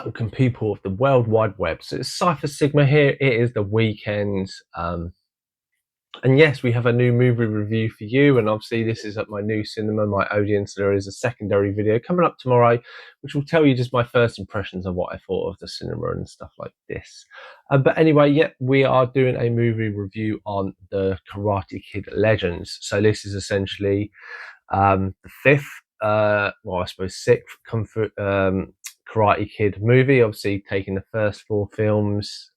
Welcome, people of the World Wide Web. So it's Cypher Sigma here. It is the weekend. And yes, we have a new movie review for you. And obviously, this is at my new cinema, my audience. There is a secondary video coming up tomorrow, which will tell you just my first impressions of what I thought of the cinema and stuff like this. But anyway, yeah, we are doing a movie review on the Karate Kid Legends. So this is essentially the fifth, well, I suppose sixth Karate Kid movie, obviously taking the first four films.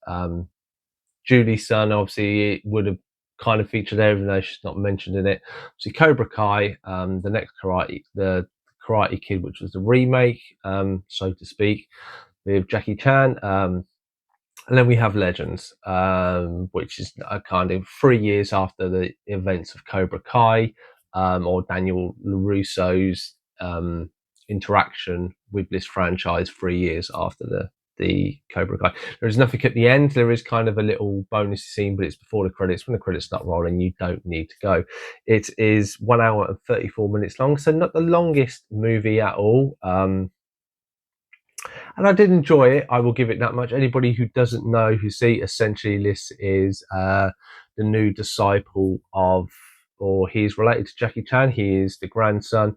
Julie's son, obviously, it would have kind of featured there, even though she's not mentioned in it. Obviously, Cobra Kai, the next the Karate Kid, which was the remake, so to speak, with Jackie Chan. And then we have Legends, which is kind of 3 years after the events of Cobra Kai, or Daniel LaRusso's interaction with this franchise 3 years after the Cobra Kai. There is nothing at the end. There is kind of a little bonus scene, but it's before the credits. When the credits start rolling, you don't need to go. It is 1 hour and 34 minutes long, so not the longest movie at all. And I did enjoy it. I will give it that much. Anybody who doesn't know, who see, essentially this is the new disciple of, or he's related to Jackie Chan. He is the grandson.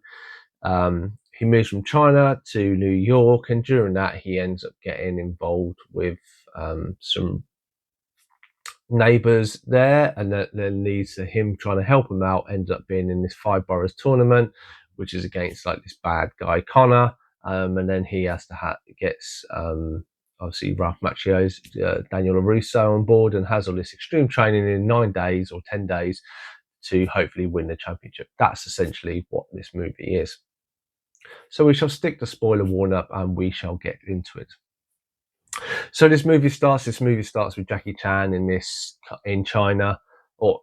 He moves from China to New York, and during that he ends up getting involved with some neighbors there, and that then leads to him trying to help him out. Ends up being in this Five Boroughs tournament, which is against like this bad guy Connor, and then he has to gets obviously Ralph Macchio's Daniel LaRusso on board, and has all this extreme training in 9 days or 10 days to hopefully win the championship. That's essentially what this movie is. So we shall stick the spoiler warning up and we shall get into it. So this movie starts with Jackie Chan in China, or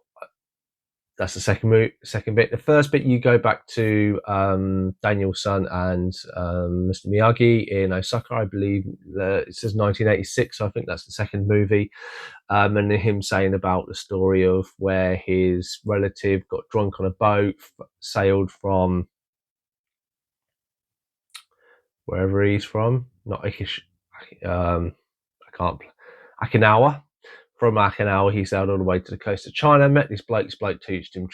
that's the second bit. The first bit, you go back to Daniel's son and Mr. Miyagi in Osaka, I believe. It says 1986, so I think that's the second movie. And then him saying about the story of where his relative got drunk on a boat, sailed from wherever he's from, not Okinawa. From Okinawa, he sailed all the way to the coast of China, met this bloke. This bloke teached him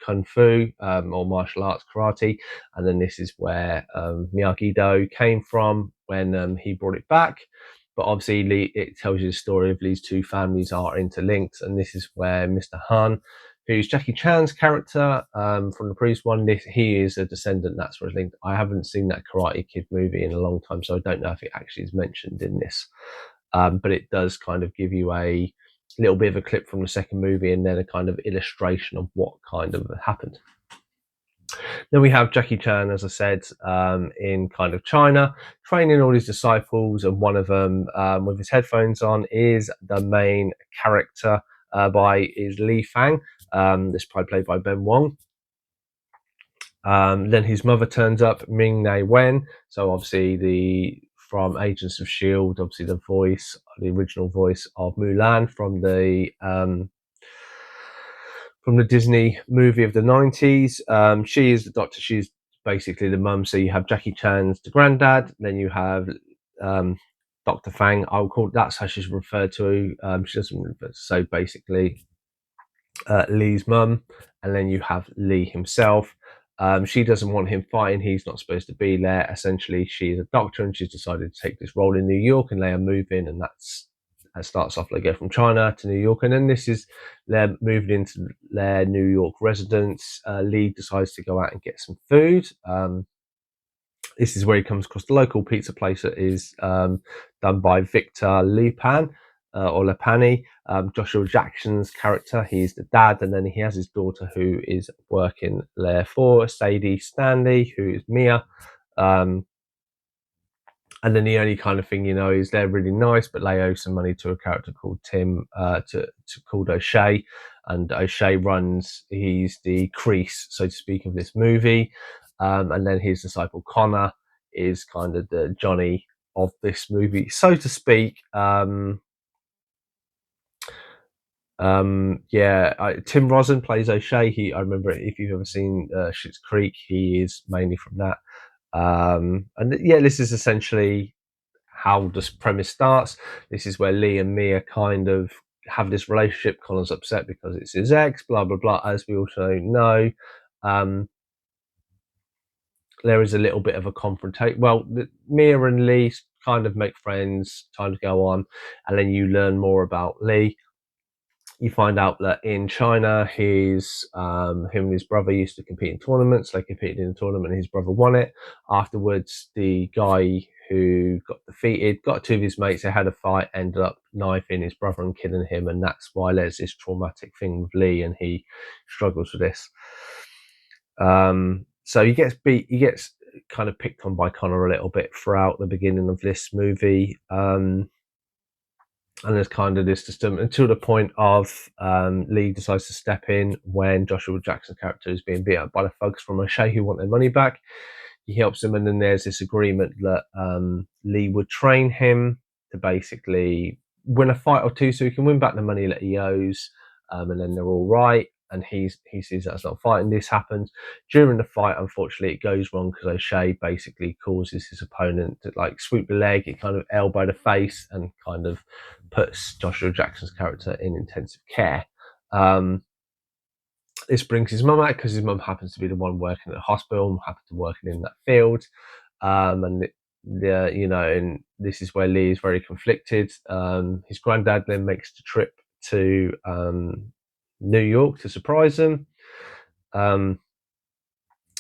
kung fu, or martial arts, karate. And then this is where Miyagi-Do came from when he brought it back. But obviously, it tells you the story of these two families are interlinked. And this is where Mr. Han, who's Jackie Chan's character from the previous one, he is a descendant. That's where it's linked. I haven't seen that Karate Kid movie in a long time, so I don't know if it actually is mentioned in this. But it does kind of give you a little bit of a clip from the second movie, and then a kind of illustration of what kind of happened. Then we have Jackie Chan, as I said, in kind of China, training all his disciples, and one of them, with his headphones on, is the main character is Li Fang. This is probably played by Ben Wong. Then his mother turns up, Ming-Na Wen. So obviously from Agents of S.H.I.E.L.D., obviously the original voice of Mulan from the Disney movie of the 90s. She is the doctor. She's basically the mum. So you have Jackie Chan's the granddad. Then you have Dr. Fang. That's how she's referred to. She doesn't refer to, so basically Lee's mum. And then you have Lee himself. She doesn't want him fighting. He's not supposed to be there. Essentially, she's a doctor, and she's decided to take this role in New York, and they are moving, and that starts off. They go from China to New York, and then this is them moving into their New York residence. Lee decides to go out and get some food. This is where he comes across the local pizza place that is done by Victor Lipan. Or Lapani, Joshua Jackson's character. He's the dad, and then he has his daughter who is working there for Sadie Stanley, who is Mia. And then the only kind of thing you know is they're really nice, but they owe some money to a character called called O'Shea, and O'Shea he's the crease, so to speak, of this movie. And then his disciple Connor is kind of the Johnny of this movie, so to speak. Tim Rosen plays O'Shea. I remember, if you've ever seen Schitt's Creek, he is mainly from that. And yeah, this is essentially how this premise starts. This is where Lee and Mia kind of have this relationship. Connor's upset because it's his ex, blah blah blah. As we also know, there is a little bit of a confrontation. Well, Mia and Lee kind of make friends, time to go on, and then you learn more about Lee. You find out that in China, him and his brother used to compete in tournaments. They competed in a tournament, and his brother won it. Afterwards, the guy who got defeated got two of his mates. They had a fight, ended up knifing his brother and killing him, and that's why there's this traumatic thing with Lee, and he struggles with this. So he gets beat. He gets kind of picked on by Connor a little bit throughout the beginning of this movie. And there's kind of this system until the point of Lee decides to step in when Joshua Jackson's character is being beat up by the thugs from O'Shea who want their money back. He helps him, and then there's this agreement that Lee would train him to basically win a fight or two so he can win back the money that he owes, and then they're all right. And he sees that's not fighting. This happens during the fight. Unfortunately, it goes wrong because O'Shea basically causes his opponent to like swoop the leg, it kind of elbow the face, and kind of puts Joshua Jackson's character in intensive care. This brings his mum out because his mum happens to be the one working at the hospital and happens to working in that field. And and this is where Lee is very conflicted. His granddad then makes the trip to New York to surprise him,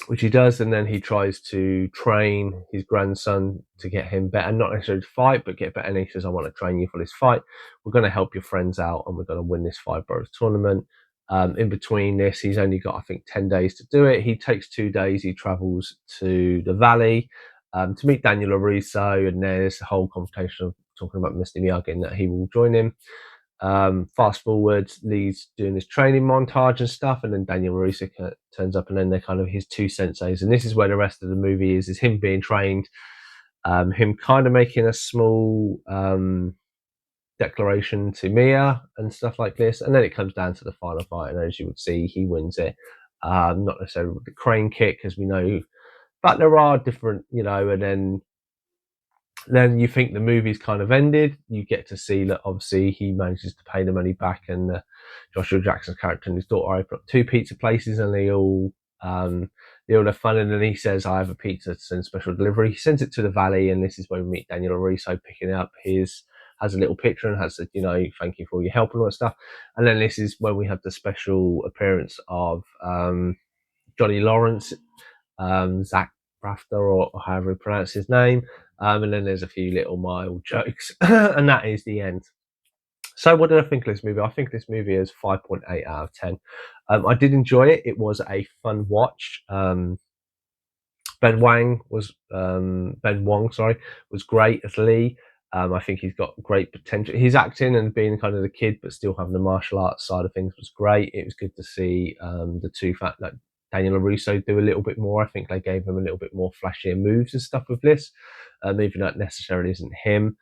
which he does, and then he tries to train his grandson to get him better, not necessarily to fight, but get better. And he says, I want to train you for this fight. We're going to help your friends out, and we're going to win this Five Boroughs tournament. In between this, he's only got, I think, 10 days to do it. He takes 2 days. He travels to the Valley to meet Daniel LaRusso, and there's a whole confrontation of talking about Mr. Miyagi and that he will join him. Fast forward, Lee's doing this training montage and stuff, and then Daniel LaRusso turns up, and then they're kind of his two senseis. And this is where the rest of the movie is him being trained, him kind of making a small declaration to Mia and stuff like this, and then it comes down to the final fight, and as you would see, he wins it. Not necessarily with the crane kick, as we know, but there are different, and then you think the movie's kind of ended. You get to see that obviously he manages to pay the money back, and Joshua Jackson's character and his daughter open up 2 pizza places, and they all have fun. And then he says, I have a pizza to send special delivery. He sends it to the Valley, and this is where we meet Daniel LaRusso picking up has a little picture and has said, thank you for all your help and all that stuff. And then this is when we have the special appearance of Johnny Lawrence, Zach Rafter, or however he pronounces his name. And then there's a few little mild jokes, and that is the end. So what did I think of this movie? I think this movie is 5.8 out of 10. I did enjoy it. It was a fun watch. Ben Wong, was great as Lee. I think he's got great potential. His acting and being kind of the kid, but still having the martial arts side of things was great. It was good to see the two Daniel LaRusso do a little bit more. I think they gave him a little bit more flashier moves and stuff with this, even though it necessarily isn't him.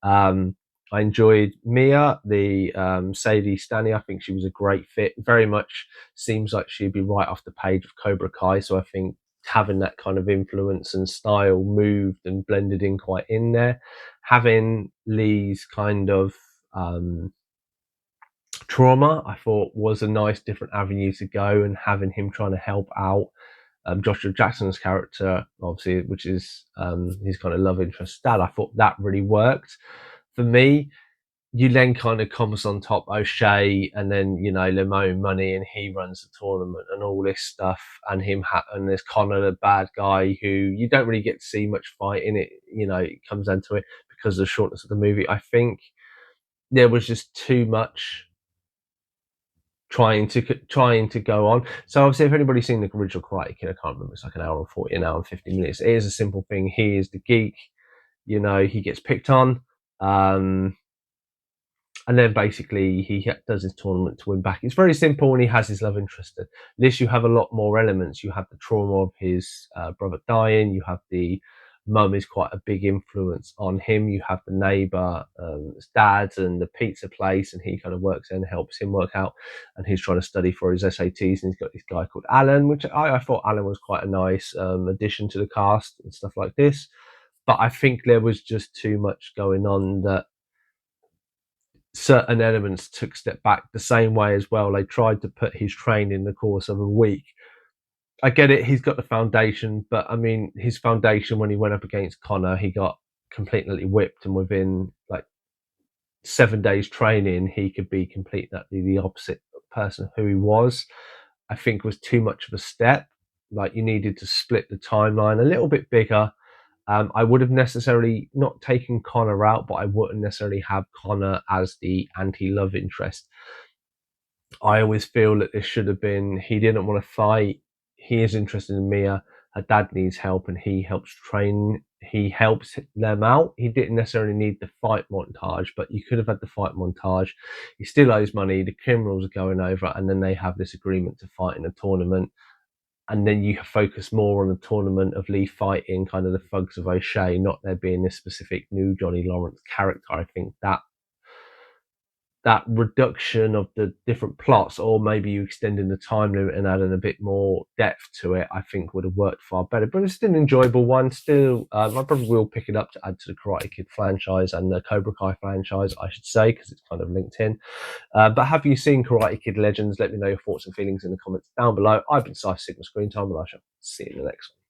I enjoyed Mia, the Sadie Stanley. I think she was a great fit. Very much seems like she'd be right off the page of Cobra Kai. So I think having that kind of influence and style moved and blended in quite in there. Having Lee's kind of trauma, I thought, was a nice different avenue to go, and having him trying to help out Joshua Jackson's character, obviously, which is his kind of love interest dad, I thought that really worked for me. You then kind of comes on top O'Shea, and then Lemon Money, and he runs the tournament and all this stuff, and and there's Connor, the bad guy, who you don't really get to see much fight in it. It comes down to it because of the shortness of the movie. I think there was just too much trying to go on. So obviously, if anybody's seen the original Karate Kid, I can't remember, it's like an hour and 40, an hour and 50 minutes. It is a simple thing. He is the geek, he gets picked on, and then basically he does his tournament to win back. It's very simple, and he has his love interest. This, you have a lot more elements. You have the trauma of his brother dying. You have the mum is quite a big influence on him. You have the neighbour, dad, and the pizza place, and he kind of works in and helps him work out. And he's trying to study for his SATs, and he's got this guy called Alan, which I thought Alan was quite a nice addition to the cast and stuff like this. But I think there was just too much going on that certain elements took a step back. The same way as well, they tried to put his training in the course of a week. I get it, he's got the foundation, but I mean, his foundation, when he went up against Connor, he got completely whipped, and within like 7 days training, he could be completely the opposite person who he was. I think was too much of a step. Like, you needed to split the timeline a little bit bigger. I would have necessarily not taken Connor out, but I wouldn't necessarily have Connor as the anti-love interest. I always feel that this should have been, he didn't want to fight. He is interested in Mia. Her dad needs help, and he helps train. He helps them out. He didn't necessarily need the fight montage, but you could have had the fight montage. He still owes money. The criminals are going over, and then they have this agreement to fight in a tournament. And then you focus more on the tournament of Lee fighting kind of the thugs of O'Shea, not there being this specific new Johnny Lawrence character. I think that reduction of the different plots, or maybe you extending the time limit and adding a bit more depth to it, I think would have worked far better. But it's still an enjoyable one. Still, I probably will pick it up to add to the Karate Kid franchise and the Cobra Kai franchise, I should say, because it's kind of linked in. But have you seen Karate Kid Legends? Let me know your thoughts and feelings in the comments down below. I've been Cypher Sigma Screen Time, and I shall see you in the next one.